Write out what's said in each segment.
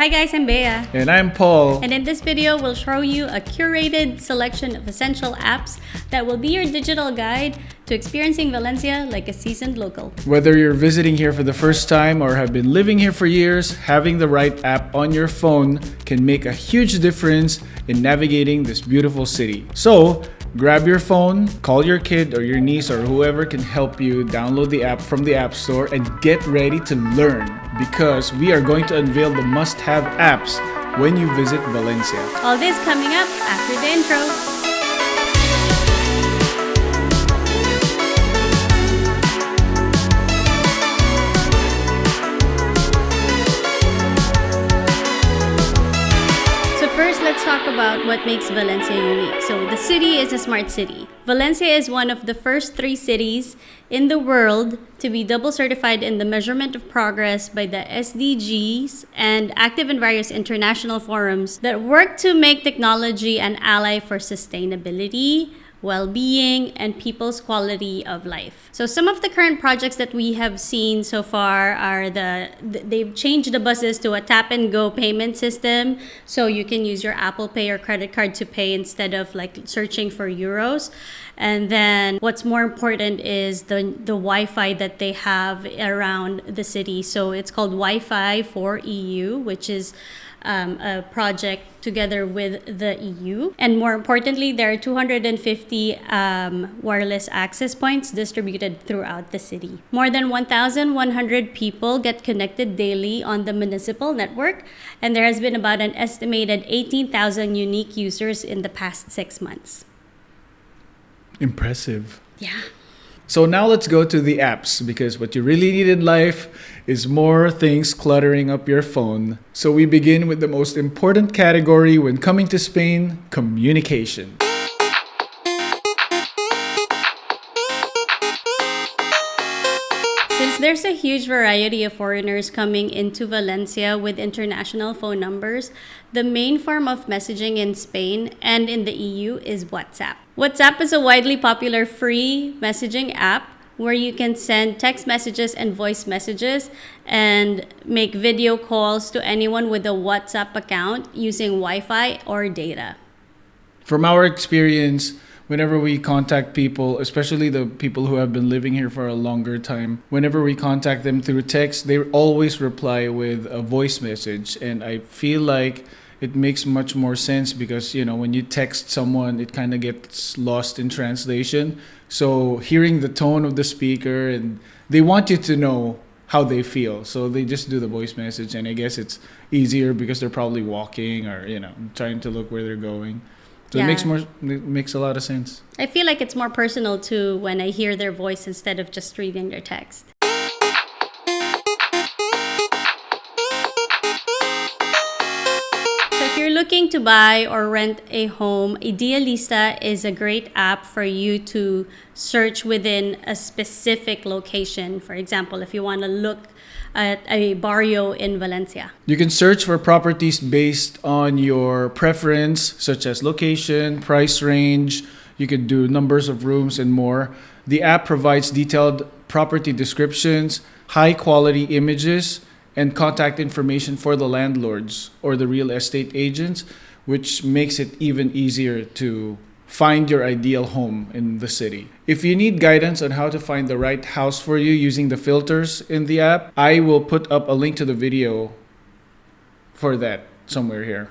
Hi guys, I'm Bea. And I'm Paul. And in this video, we'll show you a curated selection of essential apps that will be your digital guide to experiencing Valencia like a seasoned local. Whether you're visiting here for the first time or have been living here for years, having the right app on your phone can make a huge difference in navigating this beautiful city. So, grab your phone, call your kid or your niece or whoever can help you download the app from the App Store and get ready to learn, because we are going to unveil the must-have apps when you visit Valencia. All this coming up after the intro. Let's talk about what makes Valencia unique. So the city is a smart city. Valencia is one of the first 3 cities in the world to be double certified in the measurement of progress by the SDGs and active in various international forums that work to make technology an ally for sustainability, well-being, and people's quality of life. So some of the current projects that we have seen so far are they've changed the buses to a tap and go payment system, so you can use your Apple Pay or credit card to pay instead of like searching for euros. And then what's more important is the Wi-Fi that they have around the city. So it's called Wi-Fi for EU, which is a project together with the EU. And more importantly, there are 250 wireless access points distributed throughout the city. More than 1,100 people get connected daily on the municipal network, and there has been about an estimated 18,000 unique users in the past 6 months. Impressive. Yeah. So now let's go to the apps, because what you really need in life is more things cluttering up your phone. So we begin with the most important category when coming to Spain: communication. Since there's a huge variety of foreigners coming into Valencia with international phone numbers, the main form of messaging in Spain and in the EU is WhatsApp. WhatsApp is a widely popular free messaging app where you can send text messages and voice messages and make video calls to anyone with a WhatsApp account using Wi-Fi or data. From our experience, whenever we contact people, especially the people who have been living here for a longer time, whenever we contact them through text, they always reply with a voice message. And I feel like it makes much more sense because, you know, when you text someone, it kind of gets lost in translation. So hearing the tone of the speaker, and they want you to know how they feel. So they just do the voice message. And I guess it's easier because they're probably walking or, you know, trying to look where they're going. So Yeah. it makes a lot of sense. I feel like it's more personal too when I hear their voice instead of just reading their text. So if you're looking to buy or rent a home, Idealista is a great app for you to search within a specific location. For example, if you want to look at a barrio in Valencia. You can search for properties based on your preference, such as location, price range. You can do numbers of rooms and more. The app provides detailed property descriptions, high quality images, and contact information for the landlords or the real estate agents, which makes it even easier to find your ideal home in the city. If you need guidance on how to find the right house for you using the filters in the app, I will put up a link to the video for that somewhere here.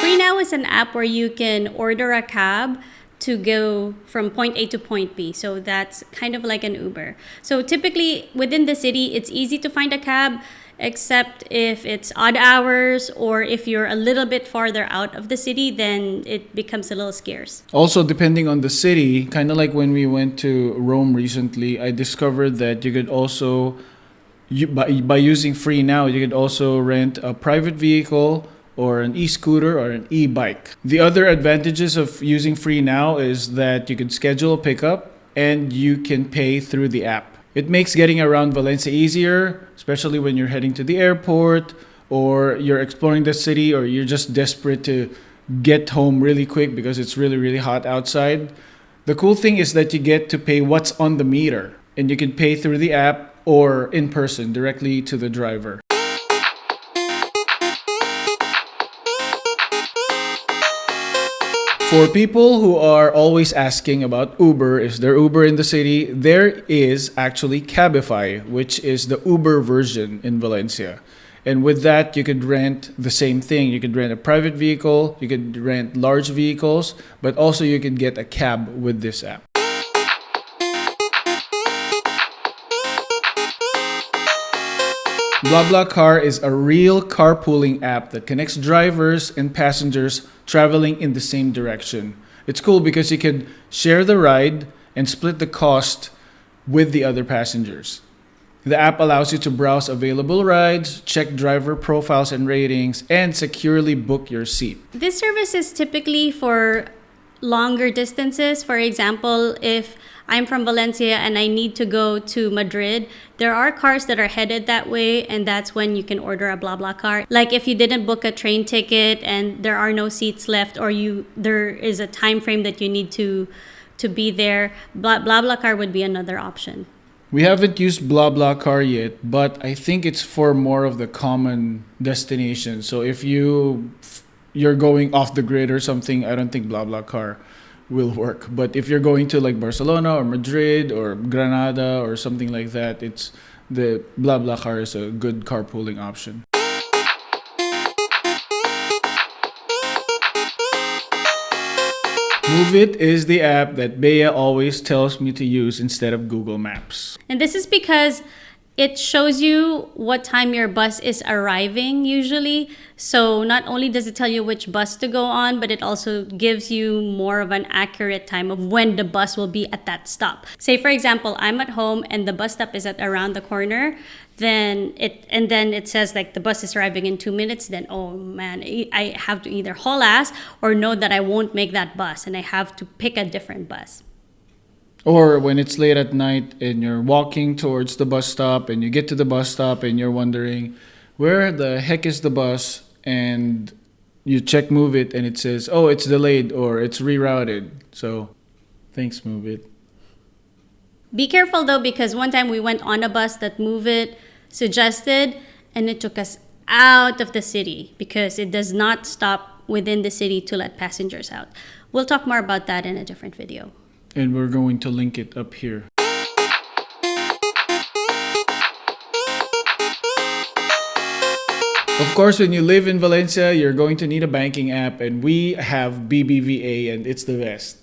Free Now is an app where you can order a cab to go from point A to point B. So that's kind of like an Uber. So typically within the city, it's easy to find a cab, except if it's odd hours or if you're a little bit farther out of the city, then it becomes a little scarce. Also, depending on the city, kind of like when we went to Rome recently, I discovered that you could also, by using Free Now, you could also rent a private vehicle or an e-scooter or an e-bike. The other advantages of using Free Now is that you can schedule a pickup and you can pay through the app. It makes getting around Valencia easier, especially when you're heading to the airport or you're exploring the city or you're just desperate to get home really quick because it's really, really hot outside. The cool thing is that you get to pay what's on the meter. and you can pay through the app or in person directly to the driver. For people who are always asking about Uber, is there Uber in the city? There is actually Cabify, which is the Uber version in Valencia. And with that, you could rent the same thing. You could rent a private vehicle, you could rent large vehicles, but also you could get a cab with this app. BlaBlaCar is a real carpooling app that connects drivers and passengers traveling in the same direction. It's cool because you can share the ride and split the cost with the other passengers. The app allows you to browse available rides, check driver profiles and ratings, and securely book your seat. This service is typically for longer distances. For example, if I'm from Valencia and I need to go to Madrid, there are cars that are headed that way, and that's when you can order a BlaBlaCar. Like if you didn't book a train ticket and there are no seats left, or there is a time frame that you need to be there, BlaBlaCar would be another option. We haven't used BlaBlaCar yet, but I think it's for more of the common destinations. So if you're going off the grid or something, I don't think BlaBlaCar will work. But if you're going to like Barcelona or Madrid or Granada or something like that, the BlaBlaCar is a good carpooling option. Moovit is the app that Bea always tells me to use instead of Google Maps. And this is because it shows you what time your bus is arriving usually. So not only does it tell you which bus to go on, but it also gives you more of an accurate time of when the bus will be at that stop. Say for example, I'm at home and the bus stop is at around the corner. Then it says like the bus is arriving in 2 minutes. Then, oh man, I have to either haul ass or know that I won't make that bus and I have to pick a different bus. Or when it's late at night and you're walking towards the bus stop and you get to the bus stop and you're wondering, where the heck is the bus? And you check Moovit and it says, oh, it's delayed or it's rerouted. So thanks, Moovit. Be careful though, because one time we went on a bus that Moovit suggested and it took us out of the city because it does not stop within the city to let passengers out. We'll talk more about that in a different video. And we're going to link it up here. Of course, when you live in Valencia, you're going to need a banking app, and we have BBVA, and it's the best.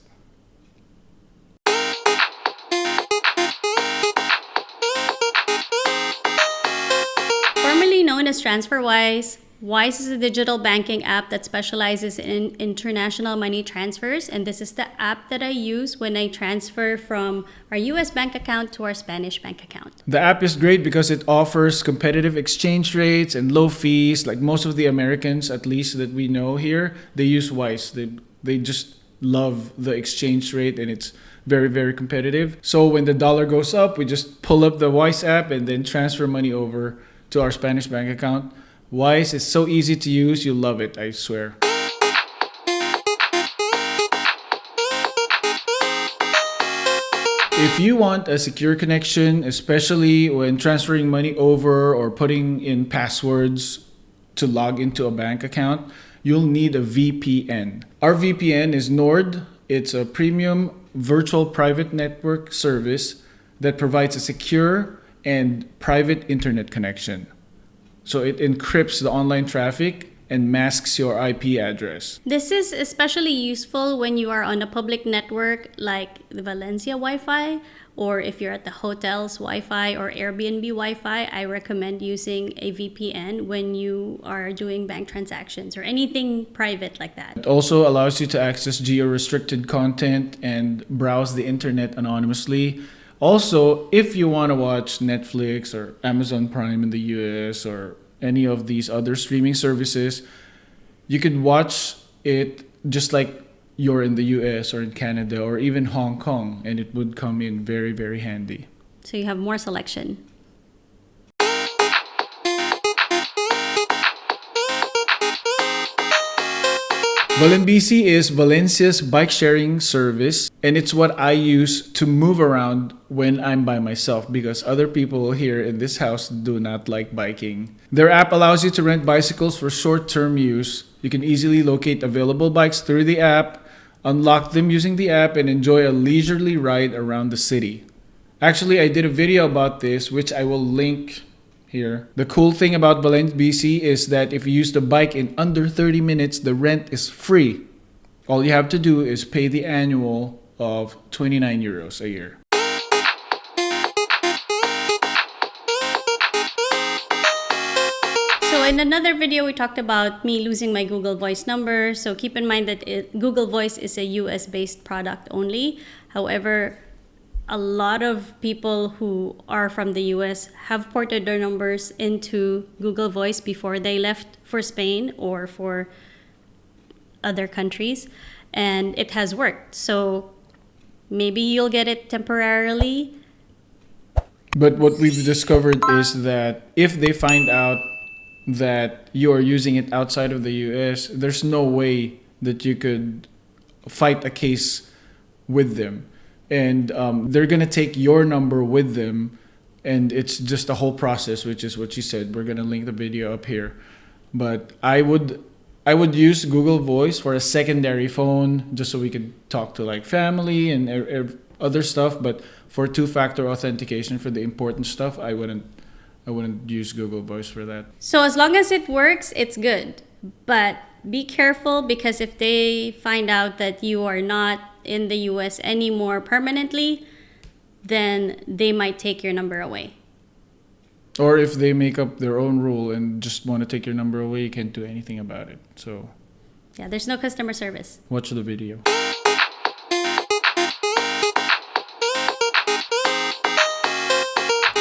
Formerly known as TransferWise, Wise is a digital banking app that specializes in international money transfers, and this is the app that I use when I transfer from our US bank account to our Spanish bank account. The app is great because it offers competitive exchange rates and low fees. Like most of the Americans, at least that we know here, they use Wise. They just love the exchange rate, and it's very, very competitive. So when the dollar goes up, we just pull up the Wise app and then transfer money over to our Spanish bank account. Wise is so easy to use, you'll love it, I swear. If you want a secure connection, especially when transferring money over or putting in passwords to log into a bank account, you'll need a VPN. Our VPN is Nord. It's a premium virtual private network service that provides a secure and private internet connection. So it encrypts the online traffic and masks your IP address. This is especially useful when you are on a public network like the Valencia Wi-Fi, or if you're at the hotel's Wi-Fi or Airbnb Wi-Fi. I recommend using a VPN when you are doing bank transactions or anything private like that. It also allows you to access geo-restricted content and browse the internet anonymously. Also, if you want to watch Netflix or Amazon Prime in the US or any of these other streaming services, you could watch it just like you're in the US or in Canada or even Hong Kong, and it would come in very, very handy. So you have more selection. Valenbici is Valencia's bike sharing service, and it's what I use to move around when I'm by myself because other people here in this house do not like biking. Their app allows you to rent bicycles for short-term use. You can easily locate available bikes through the app, unlock them using the app, and enjoy a leisurely ride around the city. Actually, I did a video about this, which I will link here. The cool thing about Valenbici is that if you use the bike in under 30 minutes, the rent is free. All you have to do is pay the annual of 29 euros a year. So in another video, we talked about me losing my Google Voice number. So keep in mind that Google Voice is a US-based product only. However, a lot of people who are from the US have ported their numbers into Google Voice before they left for Spain or for other countries, and it has worked. So maybe you'll get it temporarily. But what we've discovered is that if they find out that you are using it outside of the US, there's no way that you could fight a case with them. And they're going to take your number with them. And it's just a whole process, which is what she said. We're going to link the video up here. But I would use Google Voice for a secondary phone just so we could talk to like family and other stuff. But for two-factor authentication for the important stuff, I wouldn't use Google Voice for that. So as long as it works, it's good. But be careful because if they find out that you are not in the US anymore permanently, then they might take your number away. Or if they make up their own rule and just want to take your number away, you can't do anything about it. So yeah, there's no customer service. Watch the video.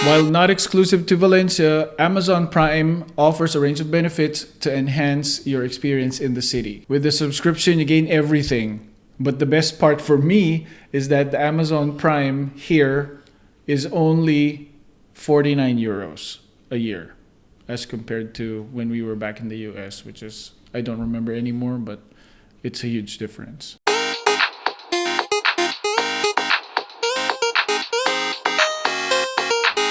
While not exclusive to Valencia, Amazon Prime offers a range of benefits to enhance your experience in the city. With the subscription, you gain everything. But the best part for me is that the Amazon Prime here is only 49 euros a year as compared to when we were back in the US, which is, I don't remember anymore, but it's a huge difference.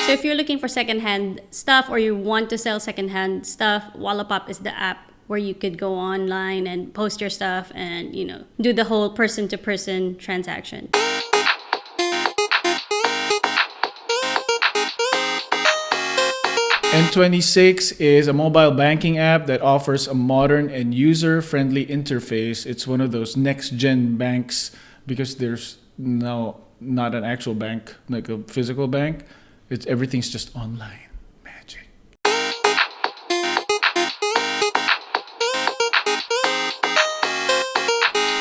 So if you're looking for secondhand stuff or you want to sell secondhand stuff, Wallapop is the app where you could go online and post your stuff and, do the whole person-to-person transaction. N26 is a mobile banking app that offers a modern and user-friendly interface. It's one of those next-gen banks because there's now not an actual bank, like a physical bank. Everything's just online. Magic.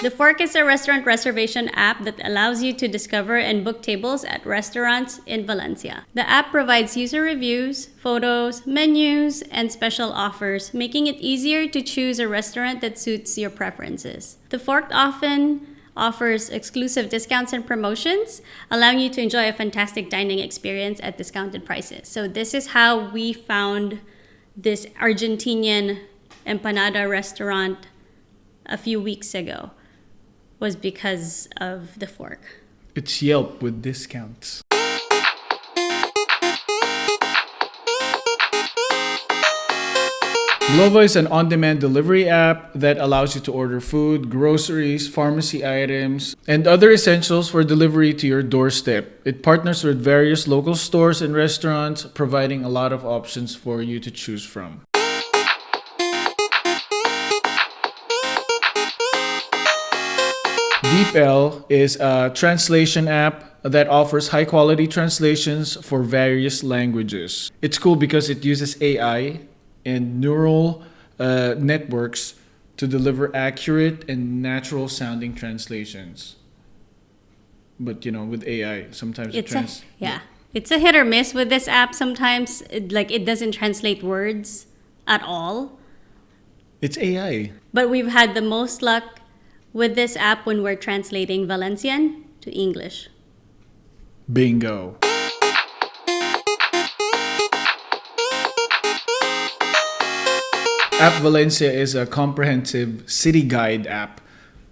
The Fork is a restaurant reservation app that allows you to discover and book tables at restaurants in Valencia. The app provides user reviews, photos, menus, and special offers, making it easier to choose a restaurant that suits your preferences. The Fork often offers exclusive discounts and promotions, allowing you to enjoy a fantastic dining experience at discounted prices. So this is how we found this Argentinian empanada restaurant a few weeks ago, was because of the Fork. It's Yelp with discounts. Glovo is an on-demand delivery app that allows you to order food, groceries, pharmacy items, and other essentials for delivery to your doorstep. It partners with various local stores and restaurants, providing a lot of options for you to choose from. DeepL is a translation app that offers high-quality translations for various languages. It's cool because it uses AI and neural networks to deliver accurate and natural sounding translations. But with AI, sometimes it's a hit or miss with this app. Sometimes it doesn't translate words at all. It's AI. But we've had the most luck with this app when we're translating Valencian to English. Bingo. App Valencia is a comprehensive city guide app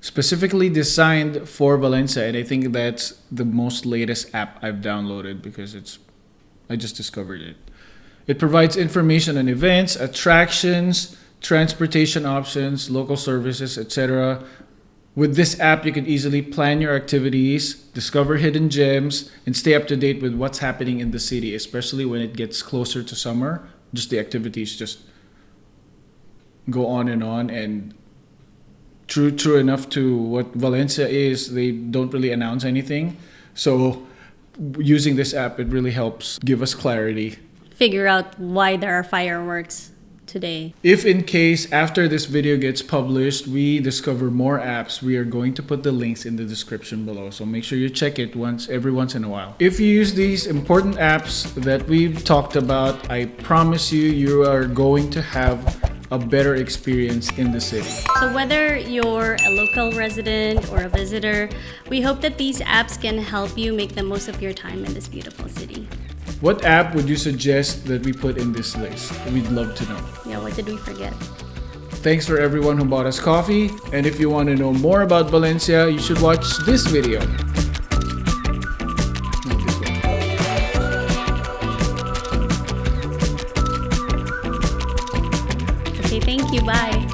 specifically designed for Valencia, and I think that's the most latest app I've downloaded because I just discovered it. It provides information on events, attractions, transportation options, local services, etc. With this app, you can easily plan your activities, discover hidden gems, and stay up to date with what's happening in the city, especially when it gets closer to summer. Just the activities just go on, and true enough to what Valencia is, they don't really announce anything. So using this app, it really helps give us clarity. Figure out why there are fireworks today. If in case after this video gets published, we discover more apps, we are going to put the links in the description below. So make sure you check it every once in a while. If you use these important apps that we've talked about, I promise you are going to have a better experience in the city. So whether you're a local resident or a visitor, we hope that these apps can help you make the most of your time in this beautiful city. What app would you suggest that we put in this list? We'd love to know. Yeah, what did we forget? Thanks for everyone who bought us coffee. And if you want to know more about Valencia, you should watch this video. Not this one. Okay, thank you. Bye.